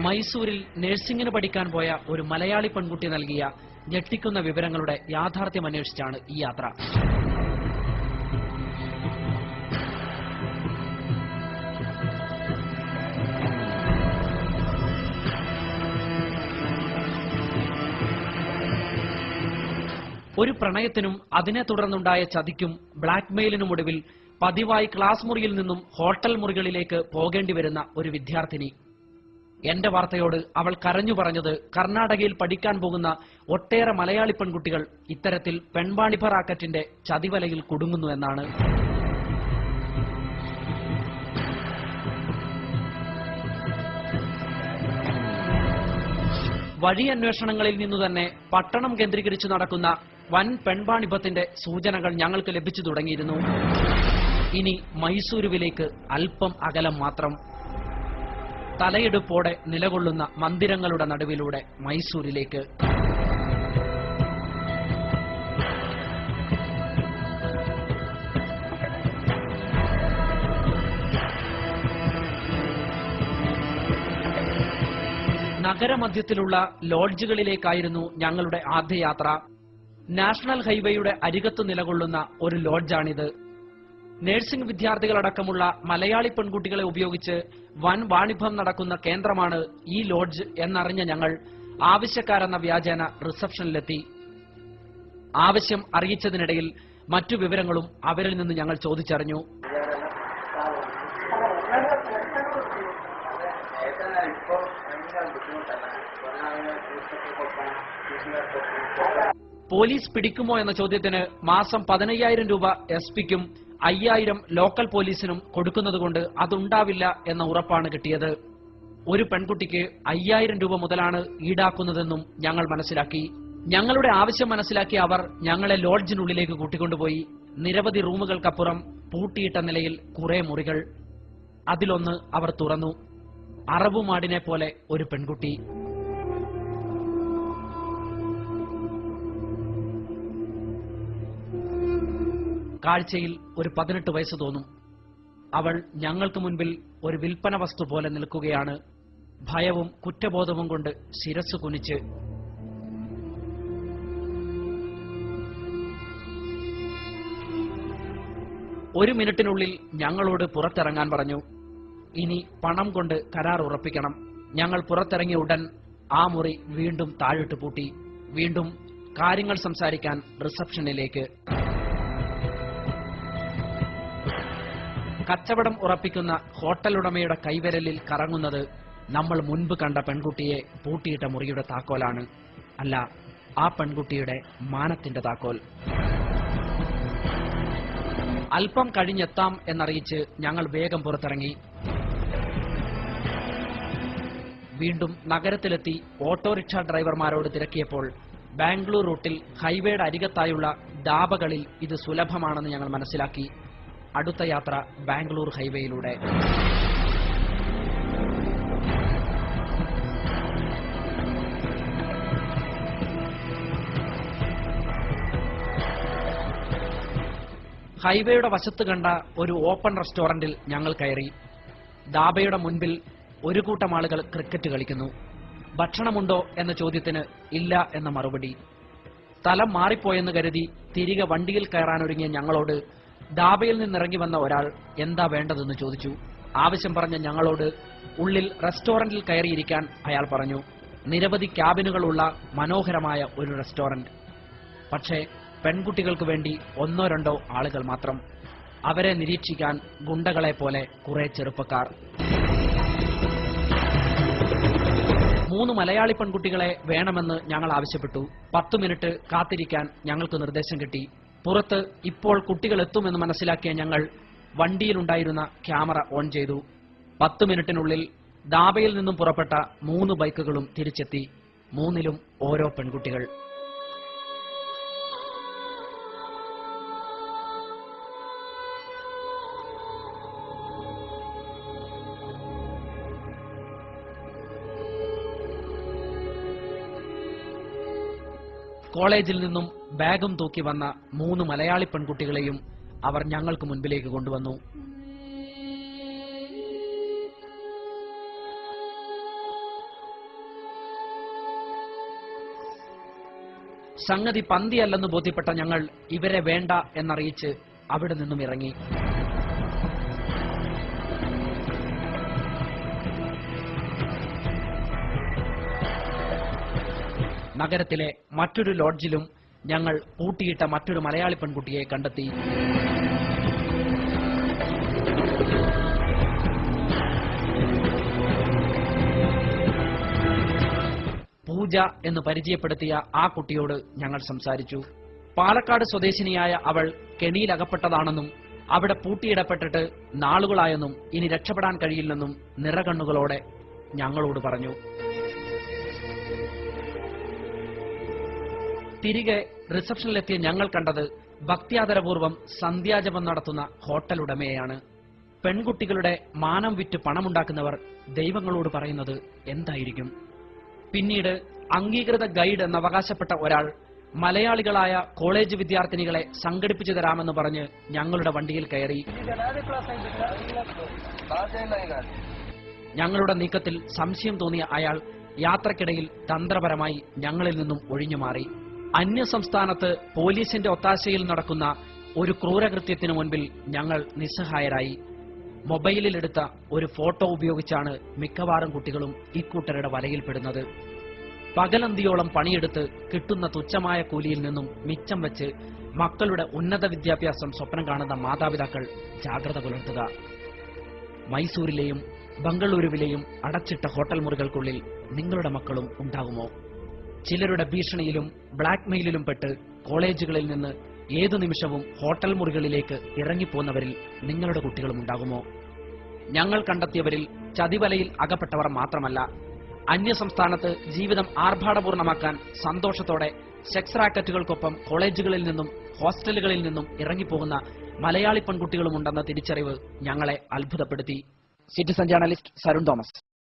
മൈസൂരിൽ നഴ്സിംഗിന് പഠിക്കാൻ പോയ ഒരു മലയാളി പെൺകുട്ടി നൽകിയ ഞെട്ടിക്കുന്ന വിവരങ്ങളുടെ യാഥാർത്ഥ്യം അന്വേഷിച്ചാണ് ഈ യാത്ര. ഒരു പ്രണയത്തിനും അതിനെ തുടർന്നുണ്ടായ ചതിക്കും ബ്ലാക്ക്മെയിലിനും ഒടുവിൽ പതിവായി ക്ലാസ് മുറിയിൽ നിന്നും ഹോട്ടൽ മുറികളിലേക്ക് പോകേണ്ടി വരുന്ന ഒരു വിദ്യാർത്ഥിനി. എന്റെ വാർത്തയോട് അവൾ കരഞ്ഞു പറഞ്ഞത് കർണാടകയിൽ പഠിക്കാൻ പോകുന്ന ഒട്ടേറെ മലയാളി പെൺകുട്ടികൾ ഇത്തരത്തിൽ പെൺവാണിഭ റാക്കറ്റിന്റെ ചതിവലയിൽ കുടുങ്ങുന്നു എന്നാണ്. വഴിയന്വേഷണങ്ങളിൽ നിന്നു തന്നെ പട്ടണം കേന്ദ്രീകരിച്ച് നടക്കുന്ന വൻ പെൺവാണിഭത്തിന്റെ സൂചനകൾ ഞങ്ങൾക്ക് ലഭിച്ചു തുടങ്ങിയിരുന്നു. ഇനി മൈസൂരുവിലേക്ക് അല്പം അകലം മാത്രം. തലയെടുപ്പോടെ നിലകൊള്ളുന്ന മന്ദിരങ്ങളുടെ നടുവിലൂടെ മൈസൂരിലേക്ക്. നഗരമധ്യത്തിലുള്ള ലോഡ്ജുകളിലേക്കായിരുന്നു ഞങ്ങളുടെ ആദ്യ യാത്ര. നാഷണൽ ഹൈവേയുടെ അരികത്ത് നിലകൊള്ളുന്ന ഒരു ലോഡ്ജാണിത്. നഴ്സിംഗ് വിദ്യാർത്ഥികളടക്കമുള്ള മലയാളി പെൺകുട്ടികളെ ഉപയോഗിച്ച് വൻ വാണിഭം നടക്കുന്ന കേന്ദ്രമാണ് ഈ ലോഡ്ജ് എന്നറിഞ്ഞ ഞങ്ങൾ ആവശ്യക്കാരെന്ന വ്യാജേന റിസപ്ഷനിലെത്തി. ആവശ്യം അറിയിച്ചതിനിടയിൽ മറ്റു വിവരങ്ങളും അവരിൽ നിന്ന് ഞങ്ങൾ ചോദിച്ചറിഞ്ഞു. പോലീസ് പിടിക്കുമോ എന്ന ചോദ്യത്തിന് മാസം 15,000 രൂപ എസ്പിക്കും 5,000 ലോക്കൽ പോലീസിനും കൊടുക്കുന്നതുകൊണ്ട് അതുണ്ടാവില്ല എന്ന ഉറപ്പാണ് കിട്ടിയത്. ഒരു പെൺകുട്ടിക്ക് 5,000 രൂപ മുതലാണ് ഈടാക്കുന്നതെന്നും ഞങ്ങൾ മനസ്സിലാക്കി. ഞങ്ങളുടെ ആവശ്യം മനസ്സിലാക്കിയ അവർ ഞങ്ങളെ ലോഡ്ജിനുള്ളിലേക്ക് കൂട്ടിക്കൊണ്ടുപോയി. നിരവധി റൂമുകൾക്കപ്പുറം പൂട്ടിയിട്ട നിലയിൽ കുറെ മുറികൾ. അതിലൊന്ന് അവർ തുറന്നു. അറബുമാടിനെ പോലെ ഒരു പെൺകുട്ടി. കാഴ്ചയിൽ ഒരു 18 വയസ്സ് തോന്നും. അവൾ ഞങ്ങൾക്ക് മുൻപിൽ ഒരു വിൽപ്പന വസ്തു പോലെ നിൽക്കുകയാണ്. ഭയവും കുറ്റബോധവും കൊണ്ട് ശിരസ് കുനിച്ച്. ഒരു മിനിറ്റിനുള്ളിൽ ഞങ്ങളോട് പുറത്തിറങ്ങാൻ പറഞ്ഞു. ഇനി പണം കൊണ്ട് കരാർ ഉറപ്പിക്കണം. ഞങ്ങൾ പുറത്തിറങ്ങിയ ഉടൻ ആ മുറി വീണ്ടും താഴിട്ട് പൂട്ടി. വീണ്ടും കാര്യങ്ങൾ സംസാരിക്കാൻ റിസപ്ഷനിലേക്ക്. കച്ചവടം ഉറപ്പിക്കുന്ന ഹോട്ടൽ ഉടമയുടെ കൈവിരലിൽ കറങ്ങുന്നത് നമ്മൾ മുൻപ് കണ്ട പെൺകുട്ടിയെ പൂട്ടിയിട്ട മുറിയുടെ താക്കോലാണ്. അല്ല, ആ പെൺകുട്ടിയുടെ മാനത്തിന്റെ താക്കോൽ. അല്പം കഴിഞ്ഞെത്താം എന്നറിയിച്ച് ഞങ്ങൾ വേഗം പുറത്തിറങ്ങി. വീണ്ടും നഗരത്തിലെത്തി ഓട്ടോറിക്ഷ ഡ്രൈവർമാരോട് തിരക്കിയപ്പോൾ ബാംഗ്ലൂർ റൂട്ടിൽ ഹൈവേയുടെ അരികത്തായുള്ള ധാബകളിൽ ഇത് സുലഭമാണെന്ന് ഞങ്ങൾ മനസ്സിലാക്കി. അടുത്ത യാത്ര ബാംഗ്ലൂർ ഹൈവേയിലൂടെ. ഹൈവേയുടെ വശത്ത് കണ്ട ഒരു ഓപ്പൺ റെസ്റ്റോറന്റിൽ ഞങ്ങൾ കയറി. ധാബയുടെ മുൻപിൽ ഒരു കൂട്ടം ആളുകൾ ക്രിക്കറ്റ് കളിക്കുന്നു. ഭക്ഷണമുണ്ടോ എന്ന ചോദ്യത്തിന് ഇല്ല എന്ന മറുപടി. സ്ഥലം മാറിപ്പോയെന്ന് കരുതി തിരികെ വണ്ടിയിൽ കയറാനൊരുങ്ങിയ ഞങ്ങളോട് ധാബയിൽ നിന്നിറങ്ങി വന്ന ഒരാൾ എന്താ വേണ്ടതെന്ന് ചോദിച്ചു. ആവശ്യം പറഞ്ഞ ഞങ്ങളോട് ഉള്ളിൽ റെസ്റ്റോറന്റിൽ കയറിയിരിക്കാൻ അയാൾ പറഞ്ഞു. നിരവധി ക്യാബിനുകളുള്ള മനോഹരമായ ഒരു റെസ്റ്റോറന്റ്. പക്ഷേ പെൺകുട്ടികൾക്ക് വേണ്ടി 1-2 ആളുകൾ മാത്രം. അവരെ നിരീക്ഷിക്കാൻ ഗുണ്ടകളെ പോലെ കുറെ ചെറുപ്പക്കാർ. 3 മലയാളി പെൺകുട്ടികളെ വേണമെന്ന് ഞങ്ങൾ ആവശ്യപ്പെട്ടു. 10 മിനിറ്റ് കാത്തിരിക്കാൻ ഞങ്ങൾക്ക് നിർദ്ദേശം കിട്ടി. പുറത്ത് ഇപ്പോൾ കുട്ടികൾ എത്തുമെന്ന് മനസ്സിലാക്കിയ ഞങ്ങൾ വണ്ടിയിലുണ്ടായിരുന്ന ക്യാമറ ഓൺ ചെയ്തു. 10 മിനിറ്റിനുള്ളിൽ ധാബയിൽ നിന്നും പുറപ്പെട്ട 3 ബൈക്കുകളും തിരിച്ചെത്തി. 3ലും ഓരോ പെൺകുട്ടികൾ. കോളേജിൽ നിന്നും ബാഗും തൂക്കി വന്ന 3 മലയാളി പെൺകുട്ടികളെയും അവർ ഞങ്ങൾക്ക് മുൻപിലേക്ക് കൊണ്ടുവന്നു. സംഗതി പന്തിയല്ലെന്ന് ബോധ്യപ്പെട്ട ഞങ്ങൾ ഇവരെ വേണ്ട എന്നറിയിച്ച് അവിടെ നിന്നും ഇറങ്ങി. നഗരത്തിലെ മറ്റൊരു ലോഡ്ജിലും ഞങ്ങൾ പൂട്ടിയിട്ട മറ്റൊരു മലയാളി പെൺകുട്ടിയെ കണ്ടെത്തി. പൂജ എന്ന് പരിചയപ്പെടുത്തിയ ആ കുട്ടിയോട് ഞങ്ങൾ സംസാരിച്ചു. പാലക്കാട് സ്വദേശിനിയായ അവൾ കെണിയിലകപ്പെട്ടതാണെന്നും അവിടെ പൂട്ടിയിടപ്പെട്ടിട്ട് നാളുകളായെന്നും ഇനി രക്ഷപ്പെടാൻ കഴിയില്ലെന്നും നിറകണ്ണുകളോടെ ഞങ്ങളോട് പറഞ്ഞു. തിരികെ റിസപ്ഷനിലെത്തിയ ഞങ്ങൾ കണ്ടത് ഭക്ത്യാദരപൂർവ്വം സന്ധ്യാജപം നടത്തുന്ന ഹോട്ടൽ ഉടമയെയാണ്. പെൺകുട്ടികളുടെ മാനം വിറ്റ് പണമുണ്ടാക്കുന്നവർ ദൈവങ്ങളോട് പറയുന്നത് എന്തായിരിക്കും? പിന്നീട് അംഗീകൃത ഗൈഡ് എന്നവകാശപ്പെട്ട ഒരാൾ മലയാളികളായ കോളേജ് വിദ്യാർത്ഥിനികളെ സംഘടിപ്പിച്ചു തരാമെന്ന് പറഞ്ഞ് ഞങ്ങളുടെ വണ്ടിയിൽ കയറി. ഞങ്ങളുടെ നീക്കത്തിൽ സംശയം തോന്നിയ അയാൾ യാത്രക്കിടയിൽ തന്ത്രപരമായി ഞങ്ങളിൽ നിന്നും ഒഴിഞ്ഞുമാറി. അന്യസംസ്ഥാനത്ത് പോലീസിന്റെ ഒത്താശയിൽ നടക്കുന്ന ഒരു ക്രൂരകൃത്യത്തിനു മുൻപിൽ ഞങ്ങൾ നിസ്സഹായരായി. മൊബൈലിലെടുത്ത ഒരു ഫോട്ടോ ഉപയോഗിച്ചാണ് മിക്കവാറും കുട്ടികളും ഇക്കൂട്ടരുടെ വലയിൽപ്പെടുന്നത്. പകലന്തിയോളം പണിയെടുത്ത് കിട്ടുന്ന തുച്ഛമായ കൂലിയിൽ നിന്നും മിച്ചം വെച്ച് മക്കളുടെ ഉന്നത വിദ്യാഭ്യാസം സ്വപ്നം കാണുന്ന മാതാപിതാക്കൾ ജാഗ്രത പുലർത്തുക. മൈസൂരിലെയും ബംഗളൂരുവിലെയും അടച്ചിട്ട ഹോട്ടൽ മുറികൾക്കുള്ളിൽ നിങ്ങളുടെ മക്കളും ഉണ്ടാകുമോ? ചിലരുടെ ഭീഷണിയിലും ബ്ലാക്ക് മെയിലിലും പെട്ട് കോളേജുകളിൽ നിന്ന് ഏതു നിമിഷവും ഹോട്ടൽ മുറികളിലേക്ക് ഇറങ്ങിപ്പോന്നവരിൽ നിങ്ങളുടെ കുട്ടികളും ഉണ്ടാകുമോ? ഞങ്ങൾ കണ്ടെത്തിയവരിൽ ചതിവലയിൽ അകപ്പെട്ടവർ മാത്രമല്ല, അന്യസംസ്ഥാനത്ത് ജീവിതം ആർഭാടപൂർണമാക്കാൻ സന്തോഷത്തോടെ സെക്സ് റാക്കറ്റുകൾക്കൊപ്പം കോളേജുകളിൽ നിന്നും ഹോസ്റ്റലുകളിൽ നിന്നും ഇറങ്ങിപ്പോകുന്ന മലയാളി പെൺകുട്ടികളുമുണ്ടെന്ന തിരിച്ചറിവ് ഞങ്ങളെ അത്ഭുതപ്പെടുത്തി. Citizen journalist Sarun Thomas.